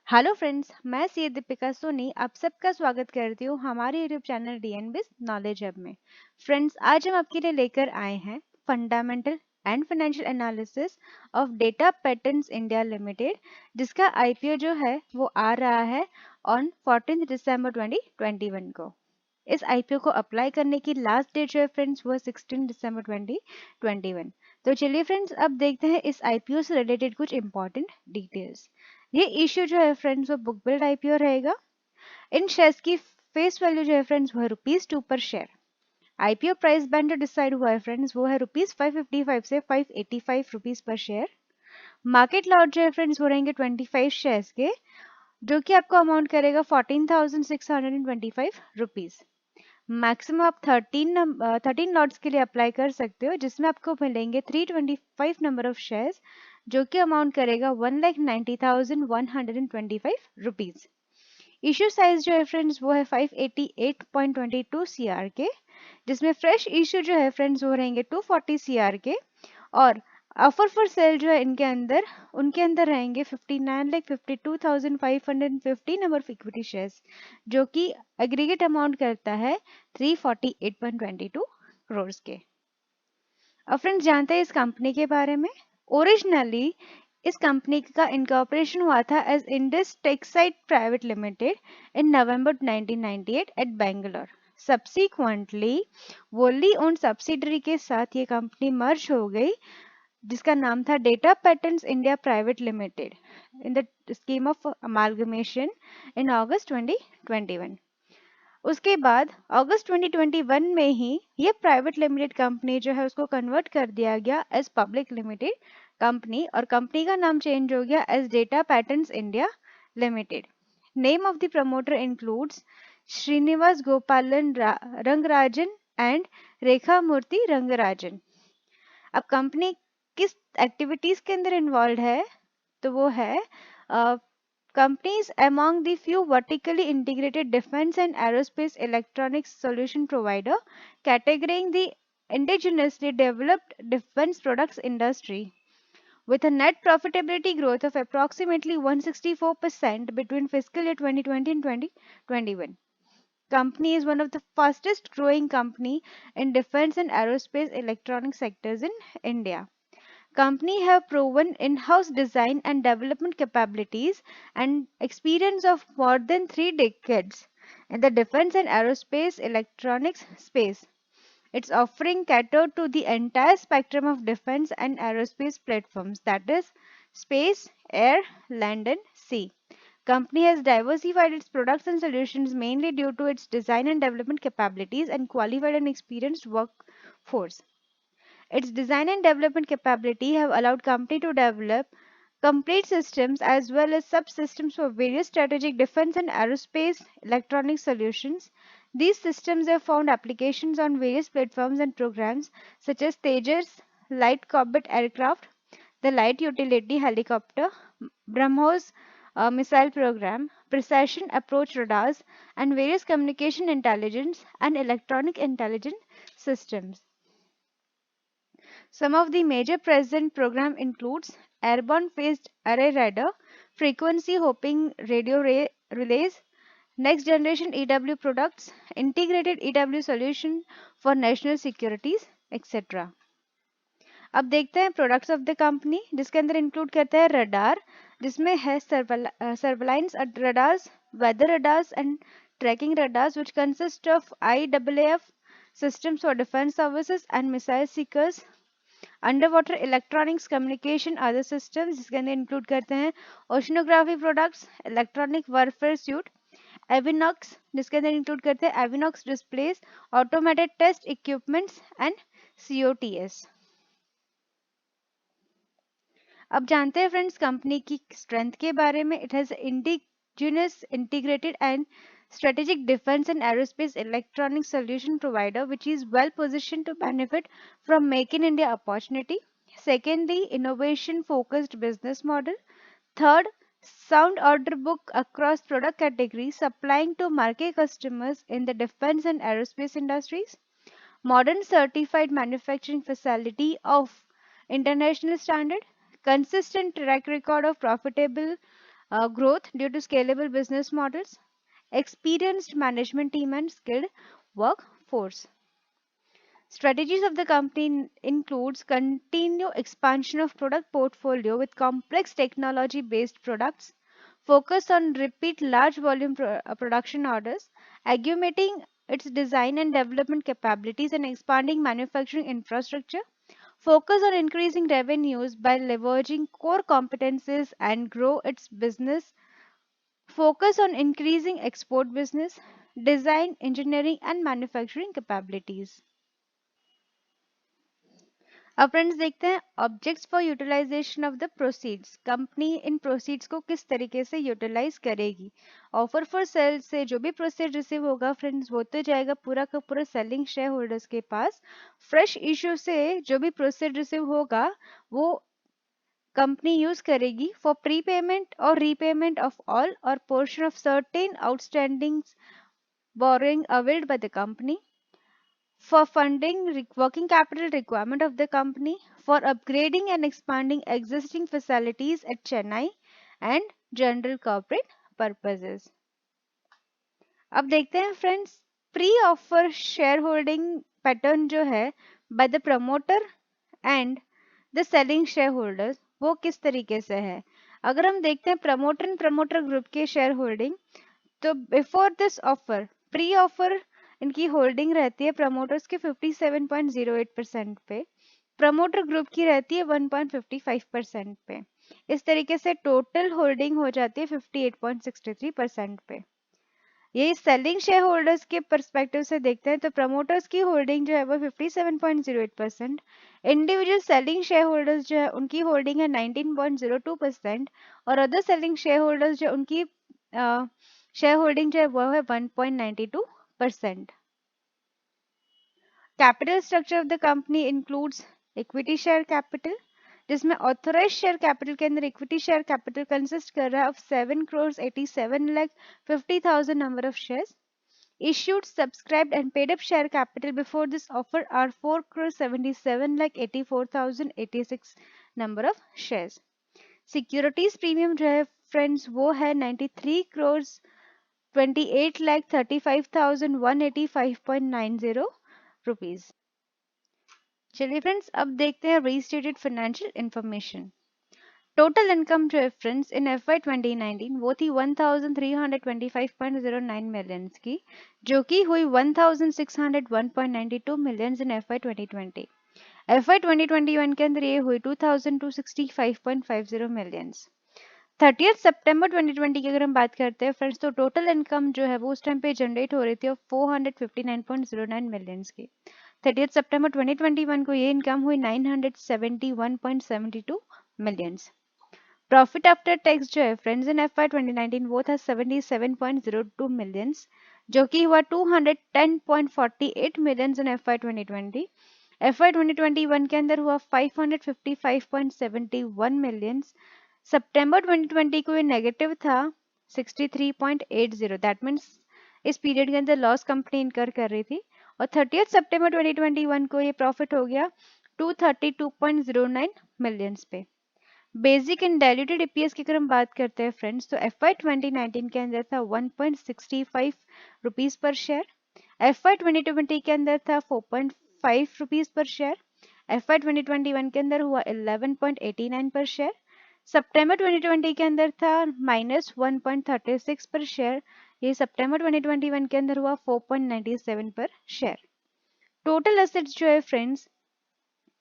Hello friends, मैं सी दीपिका सोनी आप सबका स्वागत करती हूँ हमारे यूट्यूब चैनल डीएनबिस नॉलेज हब में। फ्रेंड्स, आज हम आपके लिए लेकर आए हैं fundamental and financial analysis of data patterns India limited, जिसका आईपीओ जो है वो आ रहा है ऑन 14 दिसंबर 2021 को। इस आईपीओ को अप्लाई करने की लास्ट डेट जो है फ्रेंड्स वो 16 दिसंबर 2021। तो चलिए फ्रेंड्स, अब देखते हैं इस आईपीओ से रिलेटेड कुछ इंपॉर्टेंट डिटेल्स। ये इश्यू जो है फ्रेंड्स वो बुक बिल्ड आईपीओ रहेगा। इन शेयर्स की फेस वैल्यू जो है फ्रेंड्स वो है ₹2 पर शेयर। आईपीओ प्राइस बैंड जो डिसाइड हुआ है फ्रेंड्स वो है ₹555 से ₹585 पर शेयर। मार्केट लॉट जो है फ्रेंड्स वो रहेंगे 25 शेयर्स के, जो कि आपको अमाउंट करेगा ₹14,625। मैक्सिमम आप 13 लॉट्स के लिए अप्लाई कर सकते हो, जिसमें आपको मिलेंगे 325 नंबर ऑफ शेयर्स, जो कि अमाउंट करेगा ₹1,90,125। इश्यू साइज जो है फ्रेंड्स वो है 588.22 सीआर के, जिसमें फ्रेश इश्यू जो है फ्रेंड्स वो रहेंगे 240 सीआर के। और ऑफर फॉर सेल जो है उनके अंदर रहेंगे 59,52,550 नंबर ऑफ इक्विटी शेयर्स, जो कि एग्रीगेट अमाउंट करता है 348.22 करोड़ के। अब फ्रेंड्स, जानते हैं इस कंपनी के बारे में। ओरिजिनली इस कंपनी का इनकॉर्पोरेशन हुआ था एज इंडस टेक्साइड प्राइवेट लिमिटेड इन नवंबर 1998 एट बेंगलोर। सब्सिक्वेंटली वोली ओन सब्सिडरी के साथ ये कंपनी मर्ज हो गई, जिसका नाम था Data patterns India private limited in the scheme of amalgamation in August 2021। उसके बाद अगस्त 2021 में ही ये प्राइवेट लिमिटेड कंपनी जो है उसको कन्वर्ट कर दिया गया एज पब्लिक लिमिटेड कंपनी, और कंपनी का नाम चेंज हो गया as data patterns India limited. Name of the promoter includes Srinivas Gopalan Rangarajan and Rekha Murthy Rangarajan. अब कंपनी किस एक्टिविटीज के अंदर इन्वॉल्व है, तो वो है companies among the few vertically integrated defense and aerospace electronics solution provider categorizing the indigenously developed defense products industry with a net profitability growth of approximately 164% between fiscal year 2020 and 2021. Company is one of the fastest growing company in defense and aerospace electronic sectors in India. Company have proven in-house design and development capabilities and experience of more than 3 decades in the defense and aerospace electronics space. Its offering cater to the entire spectrum of defense and aerospace platforms, that is space, air, land and sea. Company has diversified its products and solutions mainly due to its design and development capabilities and qualified and experienced workforce. Its design and development capability have allowed company to develop complete systems as well as subsystems for various strategic defense and aerospace electronic solutions. These systems have found applications on various platforms and programs such as Tejas, light combat aircraft, the light utility helicopter, BrahMos missile program, precision approach radars, and various communication intelligence and electronic intelligence systems. Some of the major present program includes airborne phased array radar, frequency hopping radio relays, next generation EW products, integrated EW solution for national securities, etc. अब देखते हैं products of the company, जिसके अंदर include करते हैं radar, जिसमें है surveillance radars, weather radars and tracking radars, which consist of IAAF systems for defense services and missile seekers. Under electronics communication other systems, जिसके अंदर इंक्लूड करते हैं oceanography products, electronic warfare suite, avionics, जिसके अंदर include करते हैं avionics displays, automated test equipments and COTS। अब जानते हैं फ्रेंड्स कंपनी की स्ट्रेंथ के बारे में। It has indigenous integrated and strategic defense and aerospace electronic solution provider which is well positioned to benefit from Make in India opportunity. Secondly, innovation focused business model. Third, sound order book across product categories supplying to market customers in the defense and aerospace industries. Modern certified manufacturing facility of international standard. Consistent track record of profitable growth due to scalable business models, experienced management team and skilled workforce. Strategies of the company includes continued expansion of product portfolio with complex technology based products, focus on repeat large volume production orders, augmenting its design and development capabilities and expanding manufacturing infrastructure, focus on increasing revenues by leveraging core competencies and grow its business, focus on increasing export business, design, engineering and manufacturing capabilities. अब friends देखते हैं objects for utilisation of the proceeds. Company इन proceeds को किस तरीके से utilise करेगी। Offer for sale से जो भी प्रोसीड रिसीव होगा फ्रेंड्स वो तो जाएगा पूरा का पूरा सेलिंग शेयर होल्डर्स के पास। फ्रेश इश्यू से जो भी प्रोसीड रिसीव होगा वो कंपनी यूज करेगी फॉर प्री पेमेंट और रीपेमेंट ऑफ ऑल और portion of certain outstanding borrowing availed bye the company, for funding working capital requirement of the company, for upgrading and expanding existing facilities at Chennai and general corporate purposes. अब देखते हैं friends pre offer share holding pattern जो है by the promoter and the selling share holders वो किस तरीके से है। अगर हम देखते हैं प्रमोटर एंड प्रमोटर ग्रुप के शेयर होल्डिंग, तो before this offer pre offer इनकी होल्डिंग रहती है प्रमोटर्स के 57.08% पे, प्रमोटर ग्रुप की रहती है 1.55% पे। इस तरीके से टोटल होल्डिंग हो जाती है 58.63% पे। यही सेलिंग शेयर होल्डर्स के परस्पेक्टिव से देखते हैं तो प्रमोटर्स की होल्डिंग जो है वो 57.08%, इंडिविजुअल सेलिंग शेयर होल्डर्स जो है उनकी होल्डिंग है 19.02% और अदर सेलिंग शेयर होल्डर्स जो उनकी शेयर होल्डिंग जो है वो है 1.92%। Capital structure of the company includes equity share capital, जिसमें ऑथराइज शेयर कैपिटल के अंदर इक्विटी शेयर कैपिटल कंसिस्ट कर रहा है of 7,87,50,000 number of shares. Issued, subscribed and paid up share capital before this offer are 4,77,84,086 number of shares. Securities premium जो है friends वो है 93,28,35,185.90 रुपीज। चलिए फ्रेंड्स अब देखते हैं restated financial information. Total income जो है फ्रेंड्स इन FY 2019 वो थी 1325.09 मिलियंस की, जो कि हुई 1601.92 मिलियंस इन FY 2020। FY 2021 के अंदर ये हुई 2265.50 मिलियंस। 30 सितंबर 2020 की अगर हम बात करते हैं फ्रेंड्स तो टोटल इनकम जो है वो उस टाइम पे जनरेट हो रही थी 459.09 मिलियंस की। 30 सितंबर 2021 को ये इनकम हुई 971.72 मिलियंस। प्रॉफिट आफ्टर टैक्स जो है फ्रेंड्स इन FY 2019 वो था 77.02 मिलियंस, जो कि हुआ 210.48 मिलियंस इन FY 2020। FY 2021 के अंदर हुआ 555.71 मिलियंस। सितंबर 2020 को ये नेगेटिव था 63.80, दैट मीन्स इस पीरियड के अंदर लॉस कंपनी इनकर कर रही थी। और 30 सितंबर 2021 को ये प्रॉफिट हो गया 232.09 मिलियंस पे। बेसिक एंड डाइल्यूटेड EPS की अगर हम बात करते हैं फ्रेंड्स तो FY 2019 के अंदर था 1.65 रुपीज पर शेयर, FY 2020 के अंदर था 4.5 रुपीज पर शेयर, FY 2021 के अंदर हुआ 11.89 पर शेयर, सितंबर 2020 के अंदर था -1.36 पर शेयर, ये सितंबर 2021 के अंदर हुआ 4.97 पर शेयर। टोटल एसेट्स जो है फ्रेंड्स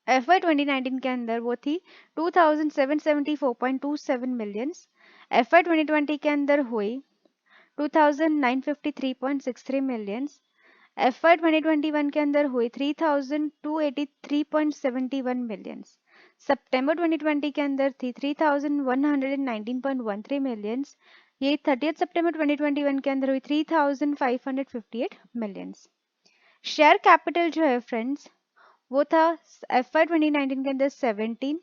FY 2019 के अंदर वो थी 2774.27 मिलियंस, FY 2020 के अंदर हुई 2953.63 मिलियंस, FY 2021 के अंदर हुई 3283.71 मिलियंस, सितंबर 2020 के अंदर थी 3119.13 मिलियंस, ये 30 सितंबर 2021 के अंदर हुई 3558 मिलियंस। शेयर कैपिटल जो है फ्रेंड्स वो था FY 2019 के अंदर 17,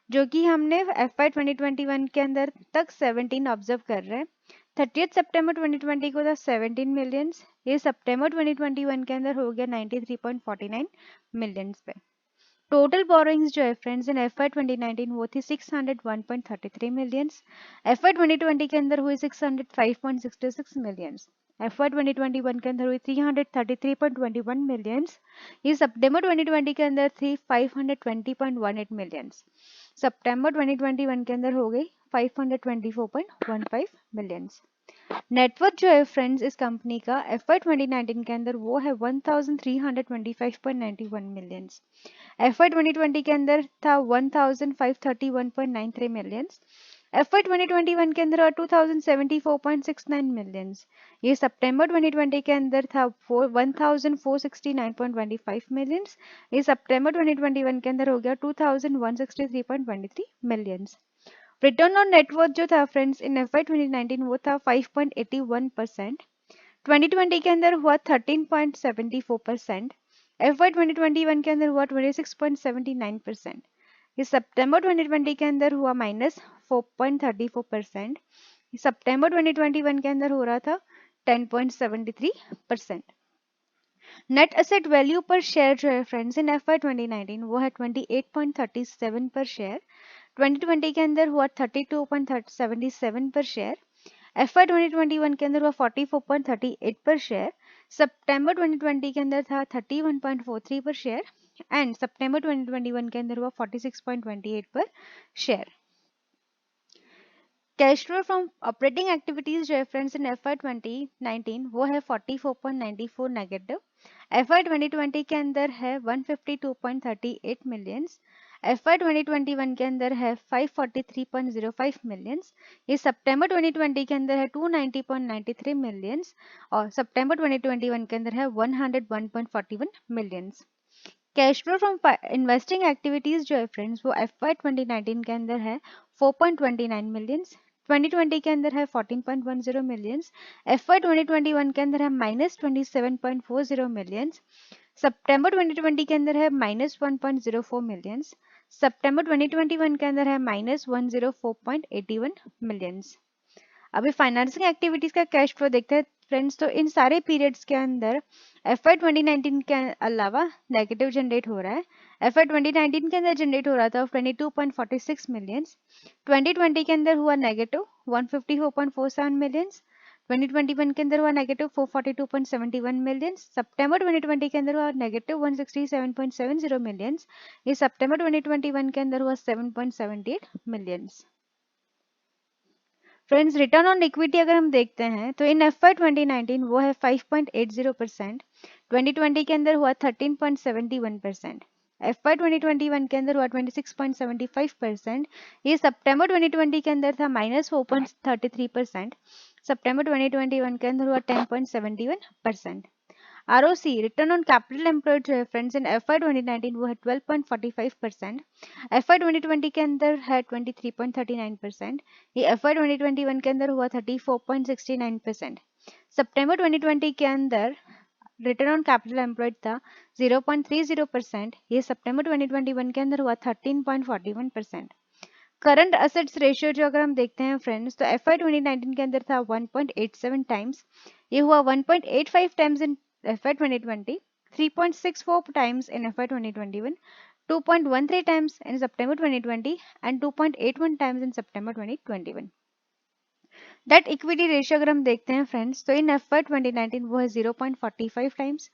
जो कि हमने FY 2021 के अंदर तक 17 ऑब्जर्व कर रहे हैं। 30 सितंबर 2020 को था 17 मिलियंस, ये सितंबर 2021 के अंदर हो गया 93.49 मिलियंस पे। टोटल बोरोइंग्स जो है फ्रेंड्स इन FY 2019 वो थी 601.33 मिलियंस, FY 2020 के अंदर हुई 605.66 मिलियंस, FY 2021 के अंदर हुई 333.21 मिलियंस, ये सितंबर 2020 के अंदर थी 520.18 मिलियंस, सितंबर 2021 के अंदर हो गई 524.15 मिलियंस। नेटवर्थ जो है फ्रेंड्स इस कंपनी का FY 2019 के अंदर वो है 1325.91 मिलियंस, FY 2020 के अंदर था 1531.93 मिलियंस, FY 2021 के अंदर 2074.69 मिलियंस, ये सितंबर 2020 के अंदर था 1469.25 मिलियंस, ये सितंबर 2021 के अंदर हो गया 2163.23 मिलियंस। रिटर्न ऑन नेटवर्थ जो था फ्रेंड्स इन FY 2019 वो था 5.81%, 2020 के अंदर हुआ 13.74%, FY 2021 के अंदर हुआ 26.79%, इस सितंबर 2020 के अंदर हुआ -4.34%, सितंबर 2021 के अंदर हो रहा था 10.73%। नेट एसेट वैल्यू पर शेयर जो है फ्रेंड्स इन FY 2019 वो है 28.37 पर शेयर, 2020 के अंदर हुआ 32.77 पर शेयर, FY 2021 के अंदर हुआ 44.38 पर शेयर, सितंबर 2020 के अंदर था 31.43 पर शेयर एंड सितंबर 2021 के अंदर हुआ 46.28 पर share. Cash flow from operating activities जो है फ्रेंड्स इन FY 2019 वो है 44.94 नेगेटिव, FY 2020 के अंदर है 152.38 मिलियंस, FY 2021 के अंदर है 543.05 मिलियंस, ये सितंबर 2020 के अंदर है 290.93 मिलियंस और सितंबर 2021 के अंदर है 101.41 millions. Cash flow from investing activities जो है फ्रेंड्स वो FY 2019 के अंदर है 4.29 मिलियंस, 2020 के अंदर है 14.10 मिलियंस, FY 2021 के अंदर है -27.40 मिलियंस, सितंबर 2020 के अंदर है -1.04 मिलियंस, सितंबर 2021 के अंदर है -104.81 मिलियंस। अभी फाइनेंसिंग एक्टिविटीज का कैश फ्लो देखते हैं फ्रेंड्स, तो इन सारे पीरियड्स के अंदर FY 2019 के अलावा नेगेटिव जनरेट हो रहा है। FY 2019 के अंदर जनरेट हो रहा था 22.46 मिलियंस, 2020 के अंदर हुआ नेगेटिव 154.47 मिलियंस, 2021 के अंदर हुआ नेगेटिव 442.71 मिलियंस, सितंबर 2020 के अंदर हुआ नेगेटिव 167.70 मिलियंस, ये सितंबर 2021 के अंदर हुआ 7.78 millions. Friends return on equity अगर हम देखते हैं तो इन FY 2019 वो है 5.80%, 2020 के अंदर हुआ 13.71%, FY 2021 के अंदर हुआ 26.75%, ये सितंबर 2020 के अंदर था -4.33%, सितंबर 2021 के अंदर हुआ 10.71%। ROC return on capital employed जो है फ्रेंड्स इन FY 2019 वो है 12.45%, FY 2020 के अंदर है 23.39%, ये FY 2021 के अंदर हुआ 34.69%, सितंबर 2020 के अंदर रिटर्न ऑन कैपिटल एम्प्लॉयड था 0.30%, ये सितंबर 2021 के अंदर हुआ 13.41%। करंट असेट्स रेशियो जो अगर हम देखते हैं फ्रेंड्स तो FY 2019 के अंदर था 1.87 टाइम्स, ये हुआ 1.85 times in FY 2020, 3.64 times in FY 2021, 2.13 times in September 2020 and 2.81 times in September 2021. Debt equity ratio अगर हम देखते हैं फ्रेंड्स तो इन FY 2019 वो है 0.45 times,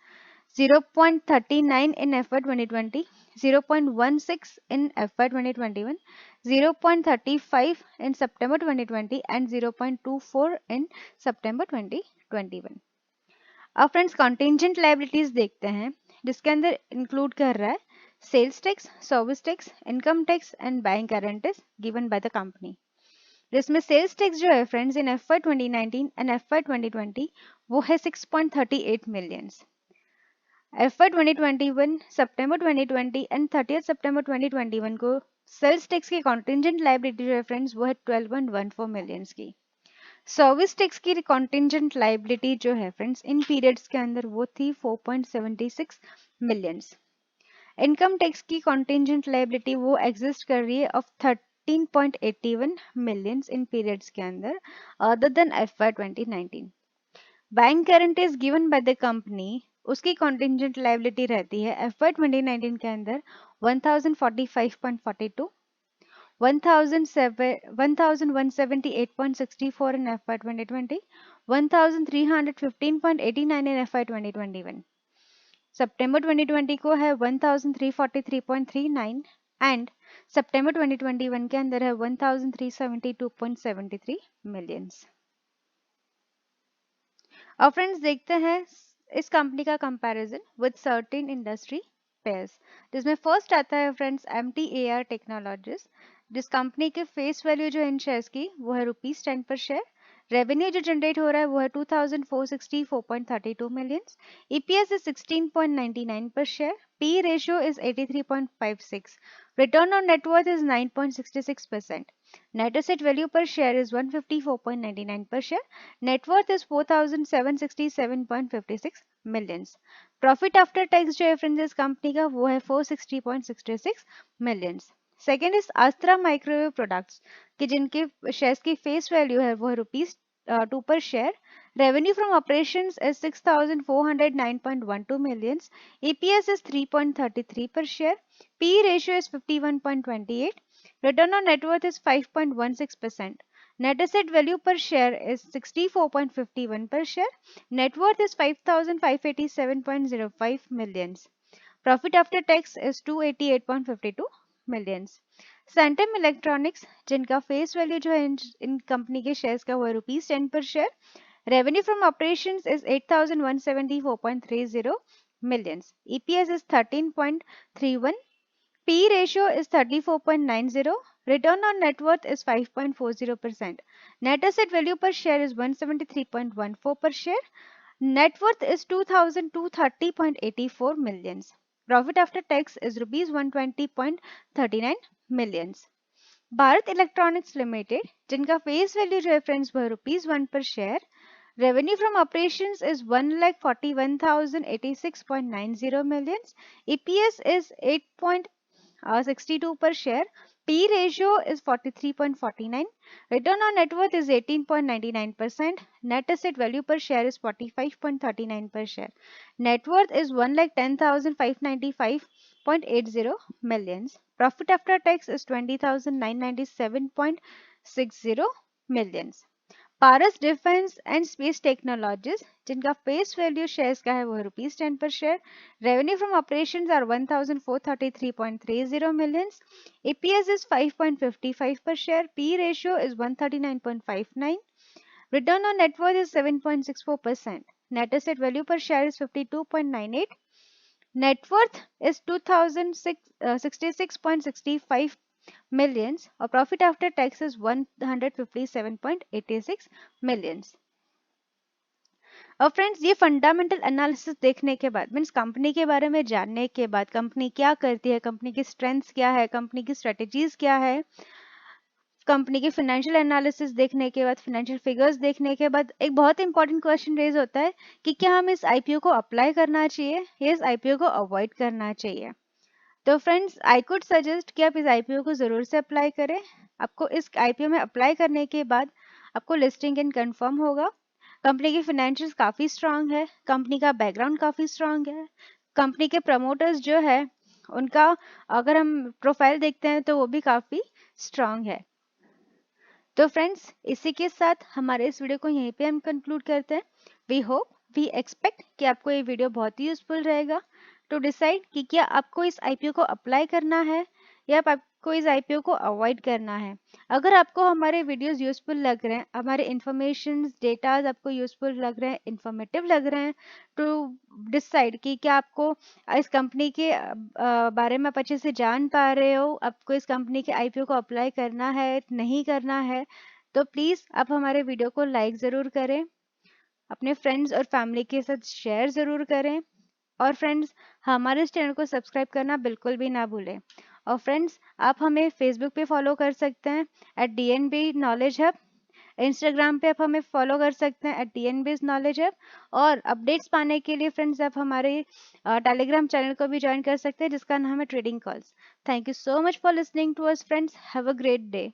0.39 in FY 2020, 0.16 in FY 2021, 0.35 in September 2020 and 0.24 in September 2021. अब फ्रेंड्स कॉन्टिजेंट लायबिलिटीज देखते हैं जिसके अंदर इंक्लूड कर रहा है sales tax, service tax, income tax and bank guarantees given by the company. जिसमें सेल्स टैक्स जो है friends in FY 2019 and FY 2020 वो है 6.38 मिलियंस, FY 2021 सितंबर 2020 एंड 30 सितंबर 2021 को सेल्स टैक्स की कॉन्टिजेंट लायबिलिटी जो है फ्रेंड्स वो है 12.14 मिलियंस की। सर्विस टैक्स की कॉन्टिजेंट लायबिलिटी जो है फ्रेंड्स इन पीरियड्स के अंदर वो थी 4.76 मिलियंस। इनकम टैक्स की कॉन्टिजेंट लायबिलिटी वो एग्जिस्ट कर रही है ऑफ 13.81 मिलियंस इन पीरियड्स के अंदर other than FY 2019। Bank guarantees given by the company उसकी कॉन्टिजेंट लायबिलिटी रहती है FY 2019 के अंदर 1045.42, 1178.64 in FY 2020, 1315.89 in FY 2021. सितंबर 2020 को है 1343.39 एंड सितंबर 2021 के अंदर है 1372.73 मिलियंस। और फ्रेंड्स देखते हैं इस कंपनी का comparison with certain industry pairs, जिसमें फर्स्ट आता है फ्रेंड्स MTAR टेक्नोलॉजीज, जिस कंपनी के फेस वैल्यू जो इन शेयर्स की वो है ₹10 पर शेयर। रेवेन्यू जो जनरेट हो रहा है वो है 2464.32 millions. EPS is 16.99 per share. PE ratio is 83.56. Return on net worth is 9.66%. Net asset value per share is 154.99 per share. Net worth is 4767.56 millions. Profit after tax जो है friends इस company का वो है 460.66 millions. Second is अस्त्रा microwave products कि जिनके shares की face value है वो है ₹2 पर share. Revenue from operations is 6409.12 millions. EPS is 3.33 per share. PE ratio is 51.28. Return on net worth is 5.16%. Net asset value per share is 64.51 per share. Net worth is 5587.05 millions. Profit after tax is 288.52 millions. Centum electronics जिनका face value जो है इन company के shares का वो है ₹10 पर share. Revenue from operations is 8174.30 millions. EPS is 13.31. PE ratio is 34.90. Return on net worth is 5.40%. Net asset value per share is 173.14 per share. Net worth is 2230.84 millions. Profit after tax is rupees 120.39 millions. Bharat electronics limited जिनका face value जो है friends वो है ₹1 पर share. Revenue from operations is 1,41,086.90 millions. EPS is 8.62 per share. PE ratio is 43.49. Return on net worth is 18.99%. Net asset value per share is 45.39 per share. Net worth is 1,10,595.80 millions. Profit after tax is 20,997.60 millions. Paras defence and space technologies जिनका face value shares का है वो ₹10 पर share. Revenue from operations are 1433.30 millions. EPS is 5.55 per share. PE ratio is 139.59. Return on net worth is 7.64%. Net asset value per share is 52.98. Net worth is 2066.65 millions और profit after tax is 157.86 millions. और friends ये fundamental analysis देखने के बाद means company के बारे में जानने के बाद, कंपनी क्या करती है, कंपनी की स्ट्रेंथ्स क्या है, कंपनी की स्ट्रेटजीज क्या है, कंपनी की फाइनेंशियल एनालिसिस देखने के बाद, फाइनेंशियल फिगर्स देखने के बाद एक बहुत इंपॉर्टेंट क्वेश्चन रेज होता है कि क्या हम इस IPO को अप्लाई करना चाहिए या इस IPO को अवॉइड करना चाहिए। तो फ्रेंड्स आई कुड सजेस्ट कि आप इस IPO को ज़रूर से अप्लाई करें। आपको इस IPO में अप्लाई करने के बाद आपको लिस्टिंग इन कंफर्म होगा। कंपनी की फाइनेंशियल्स काफ़ी स्ट्रांग है, कंपनी का बैकग्राउंड काफ़ी स्ट्रांग है, कंपनी के प्रमोटर्स जो है उनका अगर हम प्रोफाइल देखते हैं तो वो भी काफ़ी स्ट्रांग है। तो फ्रेंड्स इसी के साथ हमारे इस वीडियो को यहीं पे हम कंक्लूड करते हैं। वी होप वी एक्सपेक्ट कि आपको ये वीडियो बहुत ही यूजफुल रहेगा टू डिसाइड कि क्या आपको इस IPO को अप्लाई करना है या आपको इस IPO को अवॉइड करना है। अगर आपको हमारे वीडियोस यूजफुल लग रहे हैं, हमारे इंफॉर्मेशन डेटाज आपको यूजफुल लग रहे हैं, इंफॉर्मेटिव लग रहे हैं टू डिसाइड कि क्या आपको इस कंपनी के बारे में आप अच्छे से जान पा रहे हो, आपको इस कंपनी के IPO को अप्लाई करना है नहीं करना है, तो प्लीज़ आप हमारे वीडियो को लाइक ज़रूर करें, अपने फ्रेंड्स और फैमिली के साथ शेयर ज़रूर करें और फ्रेंड्स हमारे इस चैनल को सब्सक्राइब करना बिल्कुल भी ना भूलें। और फ्रेंड्स आप हमें फेसबुक पे फॉलो कर सकते हैं @DNB नॉलेज हब, इंस्टाग्राम पे आप हमें फॉलो कर सकते हैं @DNB नॉलेज हब और अपडेट्स पाने के लिए फ्रेंड्स आप हमारे टेलीग्राम चैनल को भी ज्वाइन कर सकते हैं जिसका नाम है trading calls. Thank you so much for listening to us friends, have a great day.